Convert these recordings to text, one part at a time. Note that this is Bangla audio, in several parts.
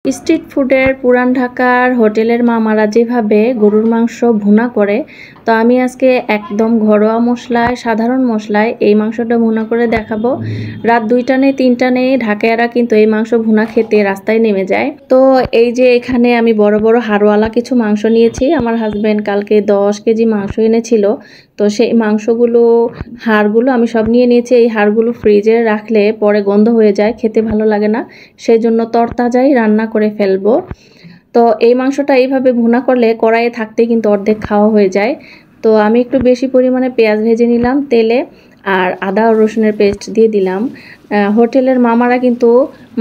স্ট্রিট ফুডের পুরান ঢাকার হোটেলের মামারা যেভাবে গরুর মাংস ভুনা করে, তো আমি আজকে একদম ঘরোয়া মশলায়, সাধারণ মশলায় এই মাংসটা ভুনা করে দেখাবো। রাত 2টা নেই 3টা নেই ঢাকাইয়ারা কিন্তু এই মাংস ভুনা খেতে রাস্তায় নেমে যায়। তো এই যে এখানে আমি বড় বড় হাড়ওয়ালা কিছু মাংস নিয়েছি। আমার হাজবেন্ড কালকে 10 কেজি মাংস এনেছিল। তো সেই মাংসগুলো, হাড়গুলো আমি সব নিয়ে নিয়েছি। এই হাড়গুলো ফ্রিজে রাখলে পরে গন্ধ হয়ে যায়, খেতে ভালো লাগে না, সেই জন্য তরতাজাই রান্না করে ফেলবো। তো এই মাংসটা এইভাবে ভুনা করলে কড়াইয়ে থাকতেই কিন্তু অর্ধেক খাওয়া হয়ে যায়। তো আমি একটু বেশি পরিমাণে পেঁয়াজ ভেজে নিলাম তেলে, আর আদা ও রসুনের পেস্ট দিয়ে দিলাম। হোটেলের মামারা কিন্তু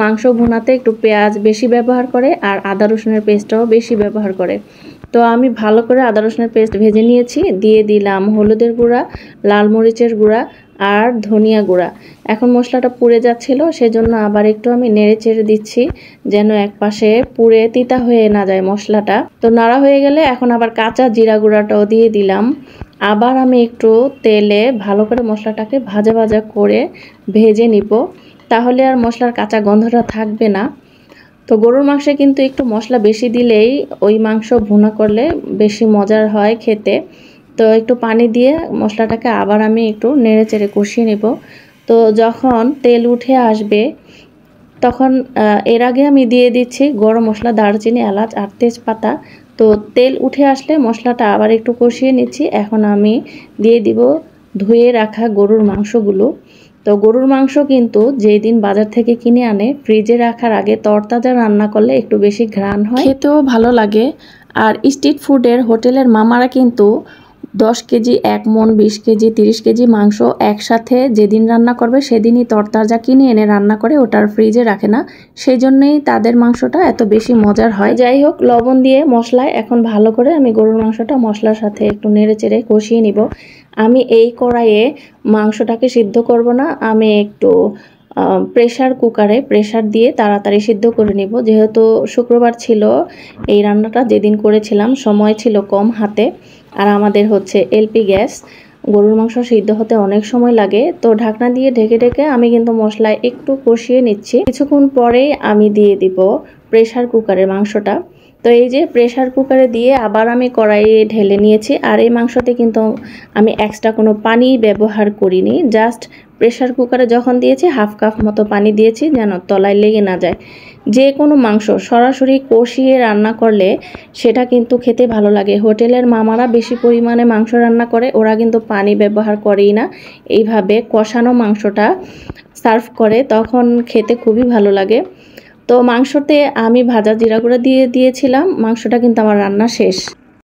মাংস ভুনাতে একটু পেঁয়াজ বেশি ব্যবহার করে আর আদা রসুনের পেস্টটাও বেশি ব্যবহার করে। তো আমি ভালো করে আদা রসুনের পেস্ট ভেজে নিয়েছি, দিয়ে দিলাম হলুদের গুঁড়া, লাল মরিচের গুঁড়া আর ধনিয়া গুঁড়া। এখন মশলাটা পুড়ে যাচ্ছিল, সেজন্য আবার একটু আমি নেড়ে চেড়ে দিচ্ছি যেন এক পাশে পুড়ে তিতা হয়ে না যায় মশলাটা। তো নাড়া হয়ে গেলে এখন আবার কাঁচা জিরা গুঁড়াটাও দিয়ে দিলাম। আবার আমি একটু তেলে ভালো করে মশলাটাকে ভাজা ভাজা করে ভেজে নিব, তাহলে আর মশলার কাঁচা গন্ধটা থাকবে না। তো গরুর মাংসে কিন্তু একটু মশলা বেশি দিলেই ওই মাংস ভুনা করলে বেশি মজার হয় খেতে। তো একটু পানি দিয়ে মশলাটাকে আবার আমি একটু নেড়ে চেড়ে কষিয়ে নেব। তো যখন তেল উঠে আসবে তখন এর আগে আমি দিয়ে দিচ্ছি গরম মশলা, দারচিনি, এলাচ আর তেজপাতা। তো তেল উঠে আসলে মশলাটা আবার একটু কষিয়ে নিচ্ছি। এখন আমি দিয়ে দিব ধুয়ে রাখা গরুর মাংসগুলো। তো গরুর মাংস কিন্তু যেই দিন বাজার থেকে কিনে আনে ফ্রিজে রাখার আগে তরতাজা রান্না করলে একটু বেশি ঘ্রাণ হয়, খেতেও ভালো লাগে। আর স্ট্রিট ফুডের হোটেলের মামারা কিন্তু 10 কেজি, 1 মণ, 20 কেজি, 30 কেজি মাংস একসাথে যেদিন রান্না করবে সেদিনই তরতাজা কিনে এনে রান্না করে, ওটার ফ্রিজে রাখে না। সেই জন্যই তাদের মাংসটা এত বেশি মজার হয়। যাই হোক, লবণ দিয়ে মশলায় এখন ভালো করে আমি গরুর মাংসটা মশলার সাথে একটু নেড়ে চেড়ে কষিয়ে নিব। আমি এই কড়াইয়ে মাংসটাকে সিদ্ধ করব না, আমি একটু প্রেসার কুকারে প্রেসার দিয়ে তাড়াতাড়ি সিদ্ধ করে নিব। যেহেতু শুক্রবার ছিল এই রান্নাটা, যেদিন করেছিলাম সময় ছিল কম হাতে, আর আমাদের হচ্ছে এলপি গ্যাস, গরুর মাংস সিদ্ধ হতে অনেক সময় লাগে। তো ঢাকনা দিয়ে ঢেকে ঢেকে আমি কিন্তু মশলায় একটু কষিয়ে নিচ্ছি। কিছুক্ষণ পরেই আমি দিয়ে দিব প্রেসার কুকারের মাংসটা। তো এই যে প্রেসার কুকারে দিয়ে আবার আমি কড়াইয়ে ঢেলে নিয়েছি। আর এই মাংসতে কিন্তু আমি এক্সট্রা কোনো পানি ব্যবহার করিনি, জাস্ট প্রেসার কুকারে যখন দিয়েছি 1/2 কাপ মতো পানি দিয়েছি যেন তলায় লেগে না যায়। যে কোনো মাংস সরাসরি কষিয়ে রান্না করলে সেটা কিন্তু খেতে ভালো লাগে। হোটেলের মামারা বেশি পরিমাণে মাংস রান্না করে, ওরা কিন্তু পানি ব্যবহার করেই না, এইভাবে কষানো মাংসটা সার্ভ করে, তখন খেতে খুবই ভালো লাগে। তো মাংসতে আমি ভাজা জিরা গুঁড়া দিয়ে দিয়েছিলাম। মাংসটা কিন্তু আমার রান্না শেষ।